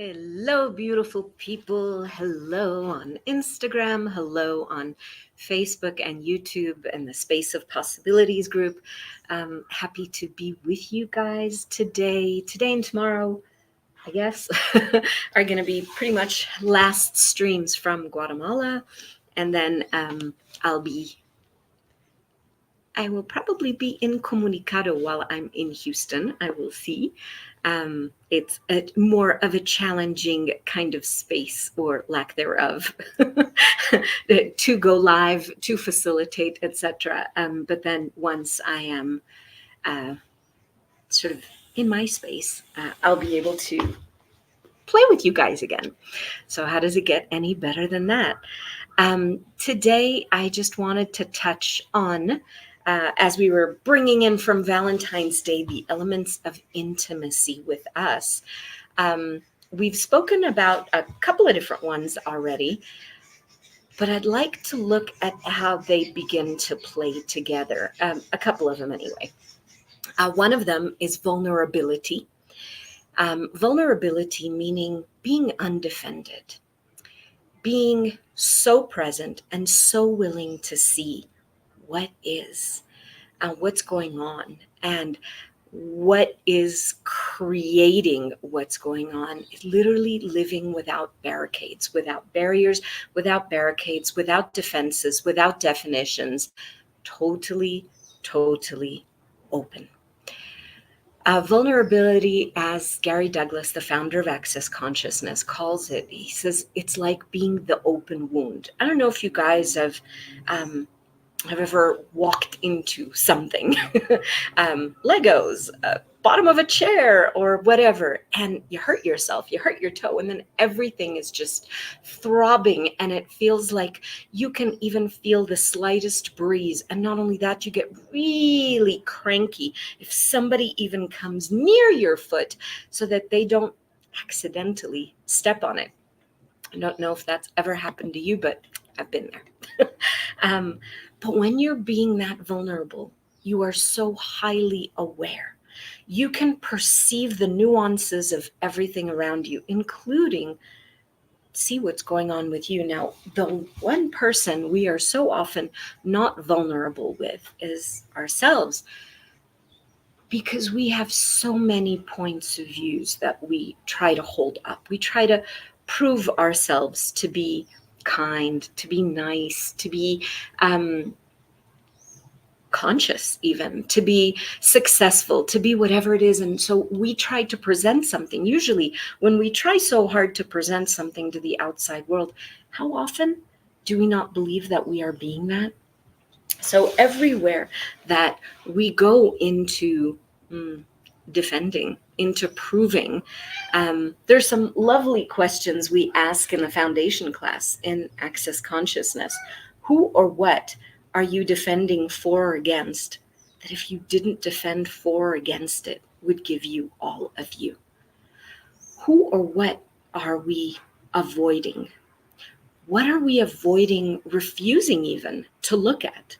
Hello, beautiful people. Hello on Instagram. Hello on Facebook and YouTube and the Space of Possibilities group. Happy to be with you guys today. Today and tomorrow, I guess, are going to be pretty much last streams from Guatemala. And then I will probably be incommunicado while I'm in Houston. I will see. It's more of a challenging kind of space or lack thereof to go live, to facilitate, etc. But then once I am sort of in my space, I'll be able to play with you guys again. So how does it get any better than that? Today, I just wanted to touch on, as we were bringing in from Valentine's Day, the elements of intimacy with us. We've spoken about a couple of different ones already, but I'd like to look at how they begin to play together. A couple of them anyway. One of them is vulnerability. Vulnerability meaning being undefended, being so present and so willing to see what is and what's going on and what is creating what's going on. Literally living without barricades, without barriers, without barricades, without defenses, without definitions, totally open. Vulnerability, as Gary Douglas, the founder of Access Consciousness, calls it, he says it's like being the open wound. I don't know if you guys have ever walked into something, Legos, bottom of a chair or whatever, and you hurt yourself, you hurt your toe, and then everything is just throbbing, and it feels like you can even feel the slightest breeze. And not only that, you get really cranky if somebody even comes near your foot so that they don't accidentally step on it. I don't know if that's ever happened to you, but I've been there. But when you're being that vulnerable, you are so highly aware. You can perceive the nuances of everything around you, including see what's going on with you. Now, the one person we are so often not vulnerable with is ourselves, because we have so many points of views that we try to hold up. We try to prove ourselves to be kind, to be nice, to be conscious, even to be successful, to be whatever it is. And so we try to present something. Usually when we try so hard to present something to the outside world, how often do we not believe that we are being that? So everywhere that we go into defending, into proving, there's some lovely questions we ask in the foundation class in Access Consciousness. Who or what are you defending for or against, that if you didn't defend for or against it, would give you all of you? Who or what are we avoiding? What are we avoiding, refusing even to look at?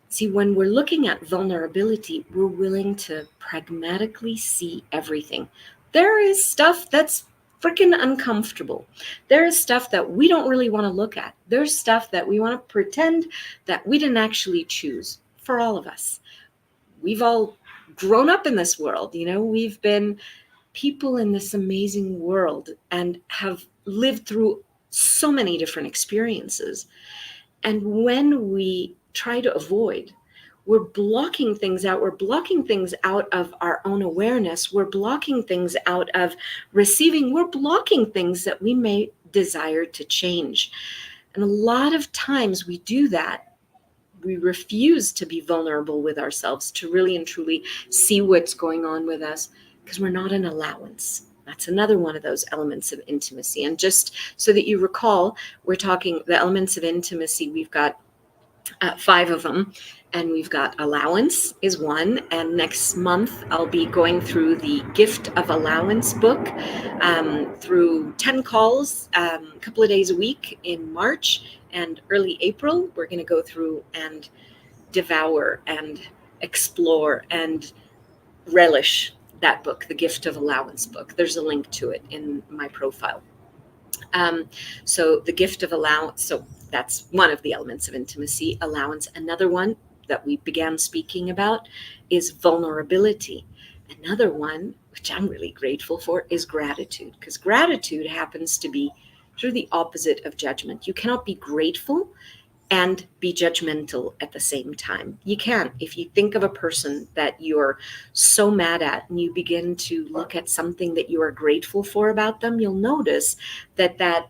See, when we're looking at vulnerability, we're willing to pragmatically see everything. There is stuff that's freaking uncomfortable. There is stuff that we don't really want to look at. There's stuff that we want to pretend that we didn't actually choose. For all of us, we've all grown up in this world. We've been people in this amazing world and have lived through so many different experiences. And when we try to avoid, we're blocking things out. We're blocking things out of our own awareness. We're blocking things out of receiving. We're blocking things that we may desire to change. And a lot of times we do that. We refuse to be vulnerable with ourselves, to really and truly see what's going on with us, because we're not an allowance. That's another one of those elements of intimacy. And just so that you recall, we're talking the elements of intimacy. We've got 5 of them, and we've got allowance is one. And next month, I'll be going through the Gift of Allowance book through 10 calls, a couple of days a week in March and early April. We're going to go through and devour and explore and relish that book, the Gift of Allowance book. There's a link to it in my profile. So the gift of allowance, so that's one of the elements of intimacy, allowance. Another one that we began speaking about is vulnerability. Another one, which I'm really grateful for, is gratitude, because gratitude happens to be sort of the opposite of judgment. You cannot be grateful and be judgmental at the same time. You can't. If you think of a person that you're so mad at and you begin to look at something that you are grateful for about them, you'll notice that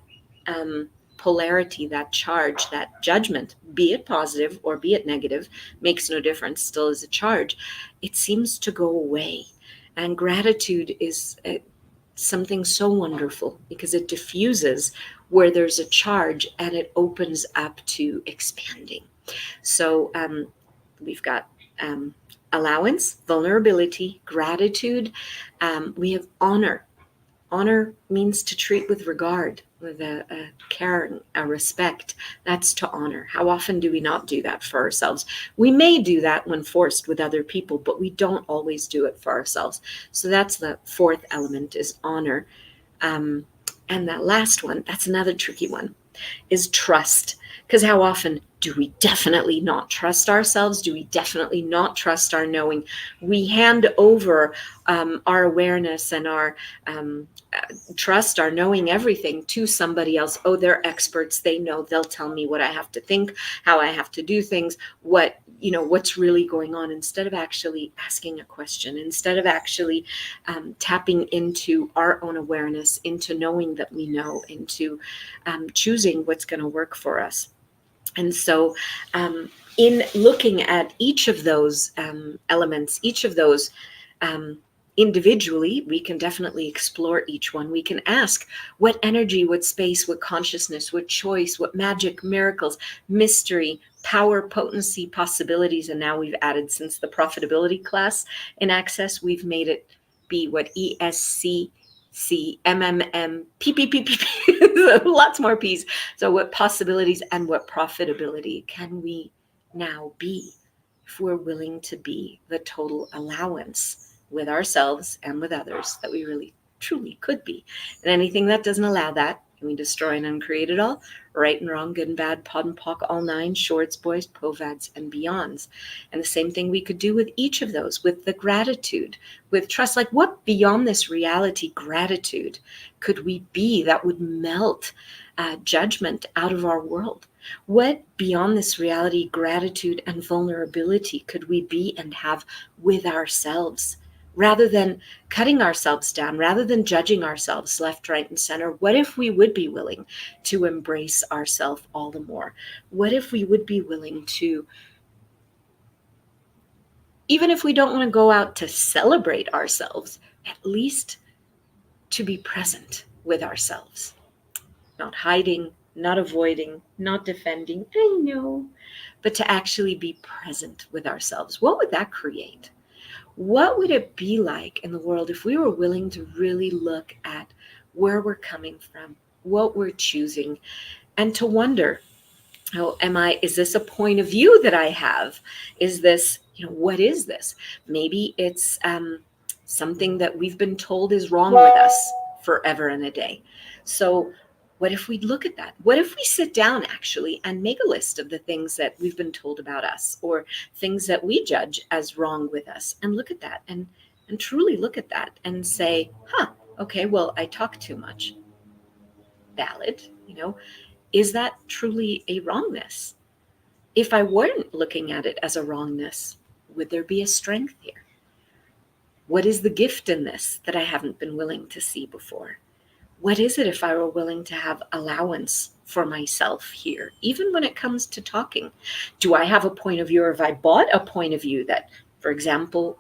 polarity, that charge, that judgment, be it positive or be it negative, makes no difference, still is a charge. It seems to go away. And gratitude is something so wonderful because it diffuses where there's a charge and it opens up to expanding. So we've got allowance, vulnerability, gratitude. We have honor. Honor means to treat with regard, with a care, a respect. That's to honor. How often do we not do that for ourselves? We may do that when forced with other people, but we don't always do it for ourselves. So that's the fourth element, is honor. And that last one, that's another tricky one, is trust. Because how often do we definitely not trust ourselves? Do we definitely not trust our knowing? We hand over our awareness and our trust, our knowing everything to somebody else. Oh, they're experts. They know. They'll tell me what I have to think, how I have to do things, what's really going on, instead of actually asking a question, instead of actually tapping into our own awareness, into knowing that we know, into choosing what's going to work for us. And so in looking at each of those elements, each of those individually, we can definitely explore each one. We can ask what energy, what space, what consciousness, what choice, what magic, miracles, mystery, power, potency, possibilities. And now we've added, since the profitability class in Access, we've made it be what ESC, CMMM, PPPP, lots more P's. So what possibilities and what profitability can we now be if we're willing to be the total allowance with ourselves and with others that we really truly could be? And anything that doesn't allow that, can we destroy and uncreate it all? Right and wrong, good and bad, pod and pock, all nine, shorts, boys, povads, and beyonds. And the same thing we could do with each of those, with the gratitude, with trust. Like, what beyond this reality gratitude could we be that would melt judgment out of our world? What beyond this reality gratitude and vulnerability could we be and have with ourselves? Rather than cutting ourselves down, rather than judging ourselves left, right, and center, what if we would be willing to embrace ourselves all the more? What if we would be willing to, even if we don't want to go out to celebrate ourselves, at least to be present with ourselves? Not hiding, not avoiding, not defending, I know, but to actually be present with ourselves. What would that create? What would it be like in the world if we were willing to really look at where we're coming from, what we're choosing, and to wonder, is this a point of view that I have? Is this, what is this? Maybe it's something that we've been told is wrong with us forever and a day. So what if we look at that? What if we sit down actually and make a list of the things that we've been told about us, or things that we judge as wrong with us, and look at that and truly look at that and say, okay, well, I talk too much. Valid, is that truly a wrongness? If I weren't looking at it as a wrongness, would there be a strength here? What is the gift in this that I haven't been willing to see before? What is it if I were willing to have allowance for myself here, even when it comes to talking? Do I have a point of view, or have I bought a point of view that, for example,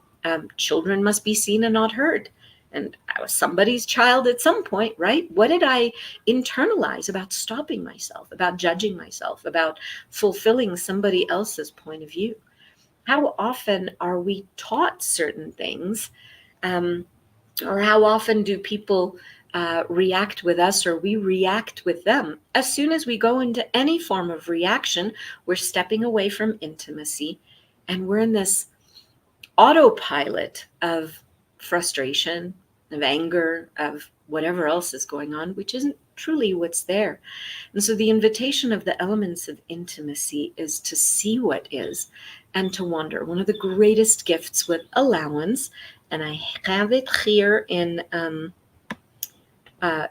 children must be seen and not heard? And I was somebody's child at some point, right? What did I internalize about stopping myself, about judging myself, about fulfilling somebody else's point of view? How often are we taught certain things? Or how often do people react with us, or we react with them? As soon as we go into any form of reaction, we're stepping away from intimacy, and we're in this autopilot of frustration, of anger, of whatever else is going on, which isn't truly what's there. And so the invitation of the elements of intimacy is to see what is and to wonder. One of the greatest gifts with allowance, and I have it here in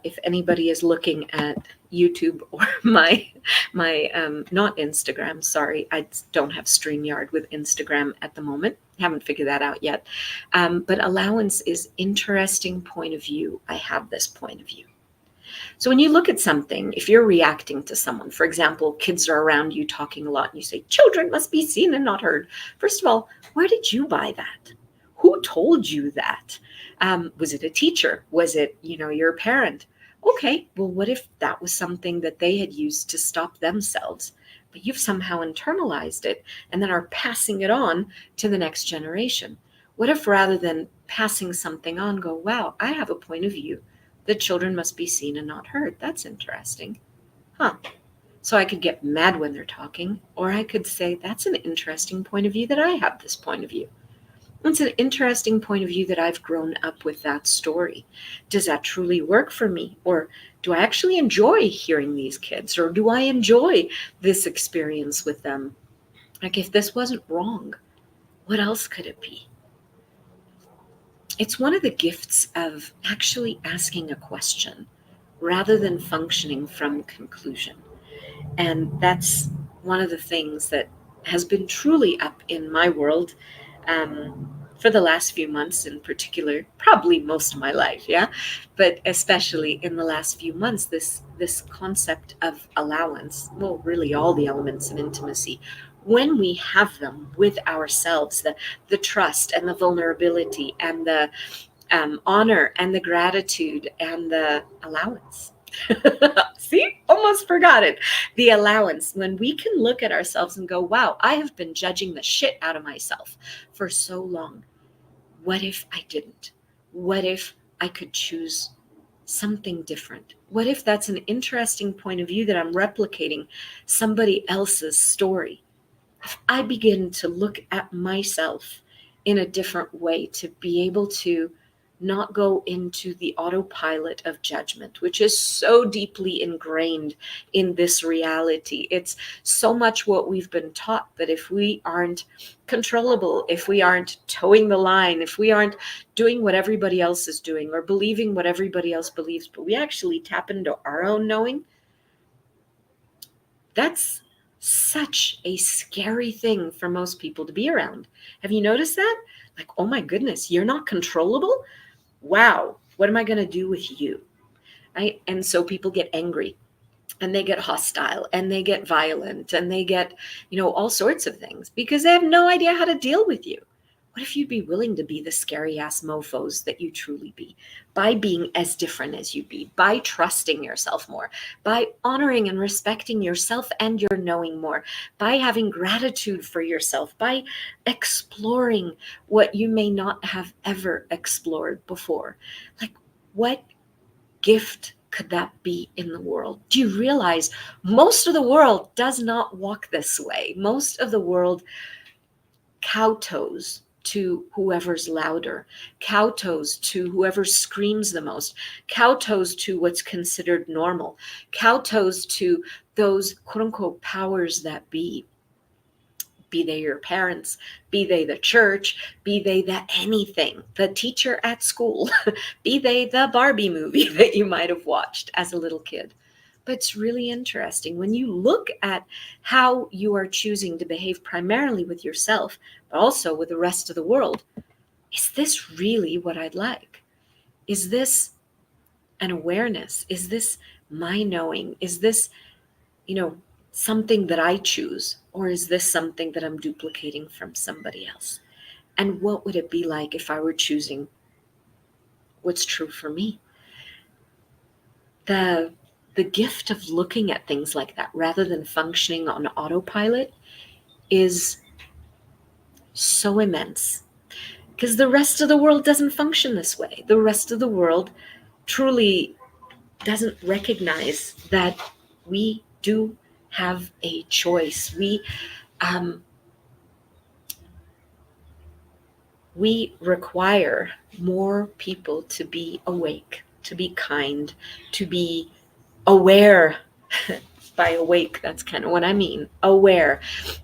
if anybody is looking at YouTube or my not Instagram, sorry, I don't have StreamYard with Instagram at the moment. Haven't figured that out yet. But allowance is interesting point of view. I have this point of view. So when you look at something, if you're reacting to someone, for example, kids are around you talking a lot and you say, children must be seen and not heard. First of all, where did you buy that? Who told you that? Was it a teacher? Was it, your parent? Okay, well, what if that was something that they had used to stop themselves, but you've somehow internalized it and then are passing it on to the next generation? What if rather than passing something on, go, wow, I have a point of view that children must be seen and not heard. That's interesting. Huh. So I could get mad when they're talking, or I could say, that's an interesting point of view that I have this point of view. It's an interesting point of view that I've grown up with that story. Does that truly work for me? Or do I actually enjoy hearing these kids? Or do I enjoy this experience with them? Like, if this wasn't wrong, what else could it be? It's one of the gifts of actually asking a question rather than functioning from conclusion. And that's one of the things that has been truly up in my world for the last few months in particular, probably most of my life, yeah, but especially in the last few months, this concept of allowance, well, really all the elements of intimacy, when we have them with ourselves, the trust and the vulnerability and the honor and the gratitude and the allowance. See, almost forgot it. The allowance, when we can look at ourselves and go, wow, I have been judging the shit out of myself for so long. What if I didn't? What if I could choose something different? What if that's an interesting point of view that I'm replicating somebody else's story? If I begin to look at myself in a different way, to be able to not go into the autopilot of judgment, which is so deeply ingrained in this reality. It's so much what we've been taught, that if we aren't controllable, if we aren't towing the line, if we aren't doing what everybody else is doing or believing what everybody else believes, but we actually tap into our own knowing, that's such a scary thing for most people to be around. Have you noticed that? Like, oh my goodness, you're not controllable? Wow, what am I going to do with you? Right? And so people get angry and they get hostile and they get violent and they get, all sorts of things because they have no idea how to deal with you. What if you'd be willing to be the scary ass mofos that you truly be, by being as different as you be, by trusting yourself more, by honoring and respecting yourself and your knowing more, by having gratitude for yourself, by exploring what you may not have ever explored before? Like, what gift could that be in the world? Do you realize most of the world does not walk this way? Most of the world kowtows to whoever's louder, kowtows to whoever screams the most, kowtows to what's considered normal, kowtows to those quote unquote powers that be they your parents, be they the church, be they the anything, the teacher at school, be they the Barbie movie that you might have watched as a little kid. But it's really interesting when you look at how you are choosing to behave primarily with yourself, but also with the rest of the world. Is this really what I'd like? Is this an awareness? Is this my knowing? Is this, something that I choose? Or is this something that I'm duplicating from somebody else? And what would it be like if I were choosing what's true for me? The gift of looking at things like that rather than functioning on autopilot is so immense, because the rest of the world doesn't function this way. The rest of the world truly doesn't recognize that we do have a choice. We We require more people to be awake, to be kind, to be aware. By awake, that's kind of what I mean, aware,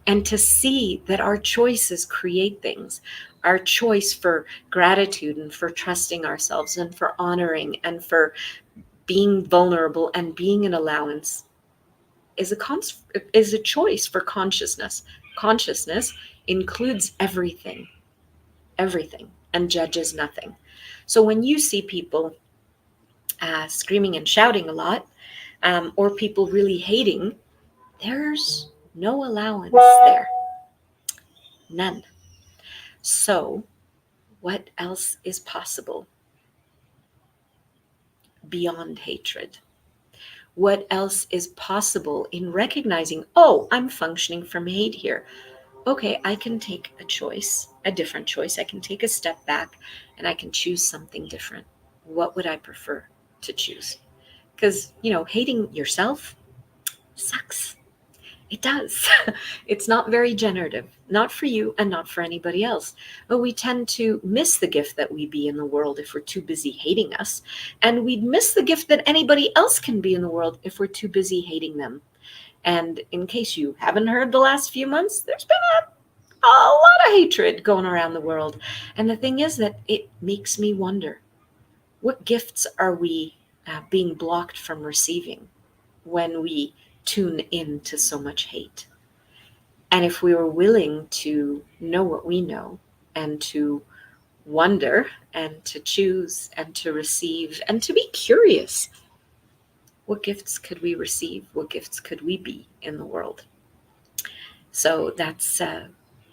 and to see that our choices create things. Our choice for gratitude and for trusting ourselves and for honoring and for being vulnerable and being an allowance is a choice for consciousness. Consciousness includes everything, everything, and judges nothing. So when you see people screaming and shouting a lot, or people really hating, there's no allowance there. None. So, what else is possible beyond hatred? What else is possible in recognizing, oh, I'm functioning from hate here? Okay, I can take a choice, a different choice. I can take a step back and I can choose something different. What would I prefer to choose? Because, hating yourself sucks. It does. It's not very generative, not for you and not for anybody else. But we tend to miss the gift that we be in the world if we're too busy hating us. And we'd miss the gift that anybody else can be in the world if we're too busy hating them. And in case you haven't heard the last few months, there's been a lot of hatred going around the world. And the thing is that it makes me wonder, what gifts are we being blocked from receiving when we tune in to so much hate? And if we were willing to know what we know and to wonder and to choose and to receive and to be curious, what gifts could we receive? What gifts could we be in the world? So that's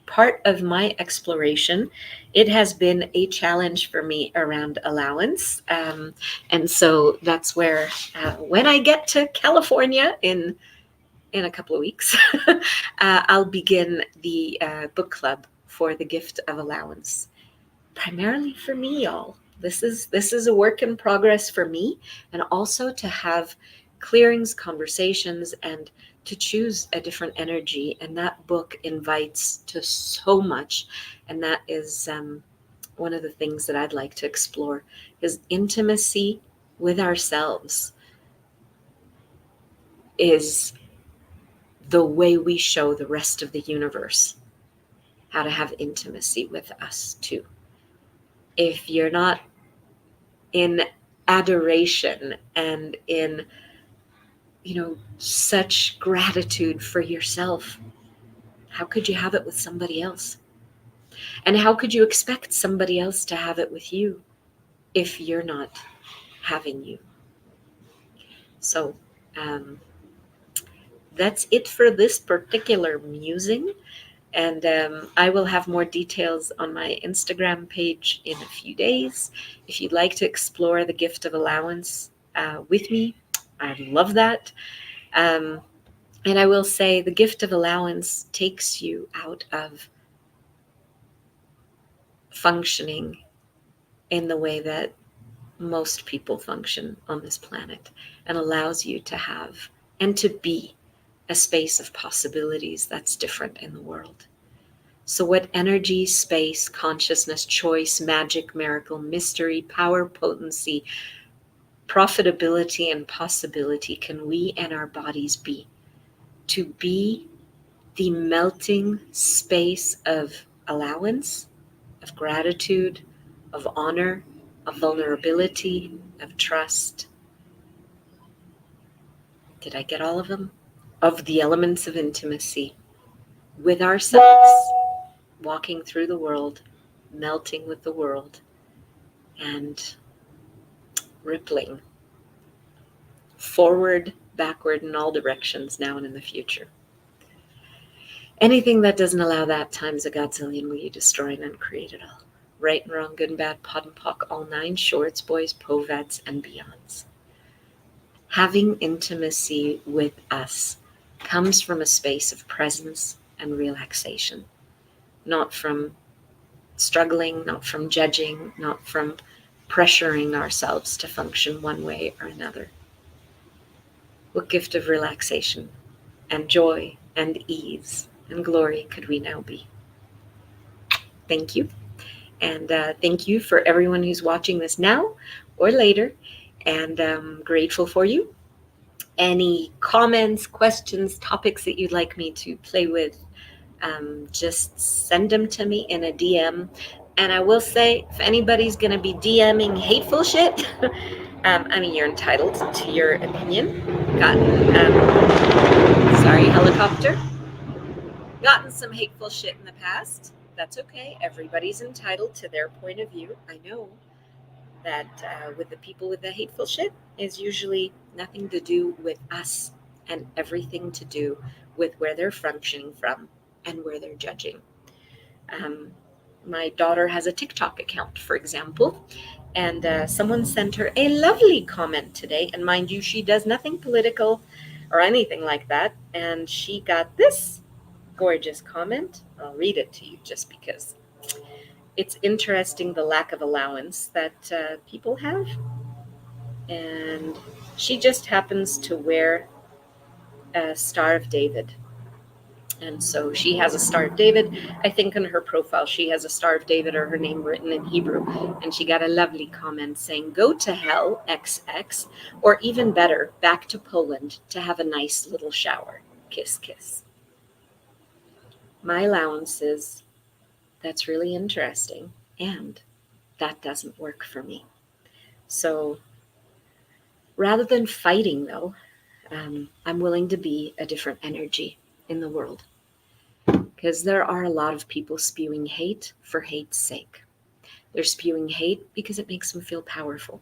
part of my exploration. It has been a challenge for me around allowance. And so that's where, when I get to California in a couple of weeks, I'll begin the book club for the gift of allowance, primarily for me, y'all. This is a work in progress for me, and also to have clearings, conversations, and to choose a different energy. And that book invites to so much, and that is one of the things that I'd like to explore, is intimacy with ourselves is the way we show the rest of the universe how to have intimacy with us too. If you're not in adoration and in, such gratitude for yourself, how could you have it with somebody else? And how could you expect somebody else to have it with you if you're not having you? So that's it for this particular musing. And I will have more details on my Instagram page in a few days. If you'd like to explore the gift of allowance with me, I'd love that. And I will say the gift of allowance takes you out of functioning in the way that most people function on this planet, and allows you to have and to be a space of possibilities that's different in the world. So what energy, space, consciousness, choice, magic, miracle, mystery, power, potency, profitability, and possibility can we and our bodies be to be the melting space of allowance, of gratitude, of honor, of vulnerability, of trust? Did I get all of them? Of the elements of intimacy with ourselves, walking through the world, melting with the world, and rippling forward, backward, in all directions, now and in the future. Anything that doesn't allow that times a godzillion, will you destroy and uncreate it all? Right and wrong, good and bad, pod and pock, all nine shorts, boys, povats, and beyonds. Having intimacy with us comes from a space of presence and relaxation, not from struggling, not from judging, not from pressuring ourselves to function one way or another. What gift of relaxation and joy and ease and glory could we now be? Thank you. And thank you for everyone who's watching this now or later. And I'm grateful for you. Any comments, questions, topics that you'd like me to play with, just send them to me in a DM. And I will say, if anybody's going to be DMing hateful shit, I mean, you're entitled to your opinion. Gotten, sorry, helicopter. Gotten some hateful shit in the past. That's okay. Everybody's entitled to their point of view. I know that with the people with the hateful shit is usually nothing to do with us and everything to do with where they're functioning from and where they're judging. Um, my daughter has a TikTok account, for example, and someone sent her a lovely comment today. And mind you, she does nothing political or anything like that. And she got this gorgeous comment. I'll read it to you just because it's interesting the lack of allowance that people have. And she just happens to wear a Star of David. And so she has a Star of David. I think in her profile, she has a Star of David or her name written in Hebrew. And she got a lovely comment saying, "Go to hell, XX, or even better, back to Poland to have a nice little shower. Kiss, kiss." My allowance is, that's really interesting. And that doesn't work for me. So rather than fighting, though, I'm willing to be a different energy in the world. Because there are a lot of people spewing hate for hate's sake. They're spewing hate because it makes them feel powerful.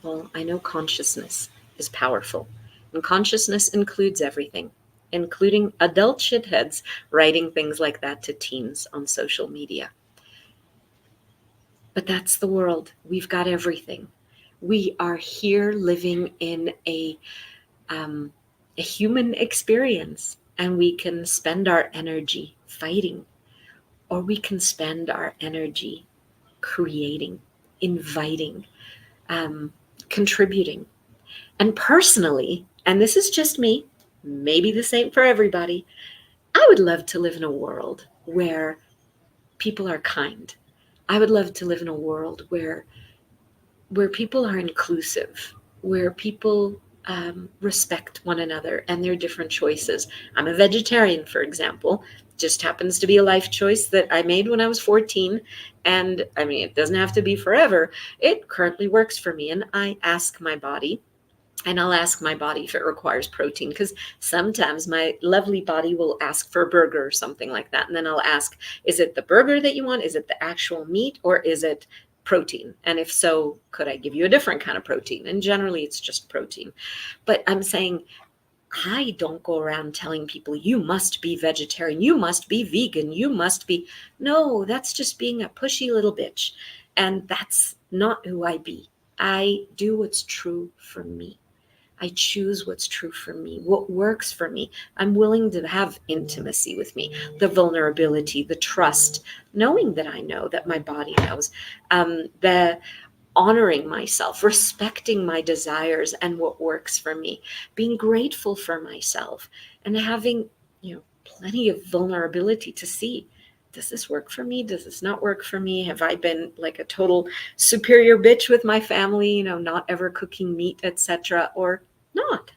Well, I know consciousness is powerful. And consciousness includes everything, including adult shitheads writing things like that to teens on social media. But that's the world. We've got everything. We are here living in a human experience, and we can spend our energy fighting, or we can spend our energy creating, inviting, contributing. And personally, and this is just me, maybe the same for everybody, I would love to live in a world where people are kind. I would love to live in a world where people are inclusive, where people respect one another and their different choices. I'm a vegetarian, for example. Just happens to be a life choice that I made when I was 14. And I mean, it doesn't have to be forever. It currently works for me. And I ask my body, and I'll ask my body if it requires protein, because sometimes my lovely body will ask for a burger or something like that. And then I'll ask, is it the burger that you want? Is it the actual meat, or is it protein? And if so, could I give you a different kind of protein? And generally it's just protein. But I'm saying, I don't go around telling people, you must be vegetarian, you must be vegan, you must be. No, that's just being a pushy little bitch. And that's not who I be. I do what's true for me. I choose what's true for me, what works for me. I'm willing to have intimacy with me, the vulnerability, the trust, knowing that I know that my body knows, the honoring myself, respecting my desires and what works for me, being grateful for myself, and having, plenty of vulnerability to see, does this work for me? Does this not work for me? Have I been like a total superior bitch with my family, not ever cooking meat, etc., or not?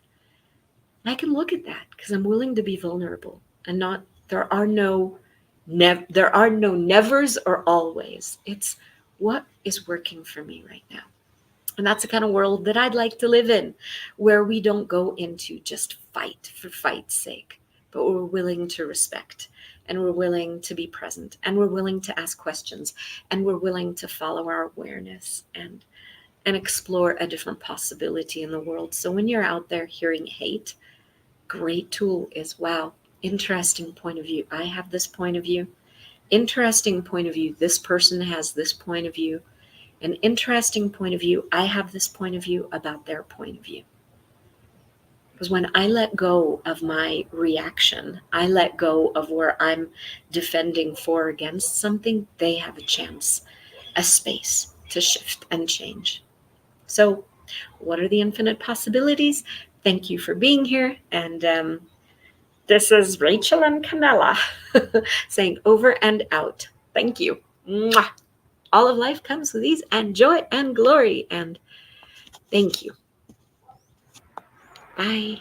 I can look at that because I'm willing to be vulnerable, and not, there are no nevers or always. It's what is working for me right now. And that's the kind of world that I'd like to live in, where we don't go into just fight for fight's sake, but we're willing to respect, and we're willing to be present, and we're willing to ask questions, and we're willing to follow our awareness and explore a different possibility in the world. So when you're out there hearing hate, great tool is, wow, interesting point of view. I have this point of view. Interesting point of view. This person has this point of view. An interesting point of view. I have this point of view about their point of view. Because when I let go of my reaction, I let go of where I'm defending for or against something, they have a chance, a space to shift and change. So what are the infinite possibilities? Thank you for being here. And this is Rachel and Canella saying over and out. Thank you. Mwah. all of life comes with ease and joy and glory. And thank you. Bye.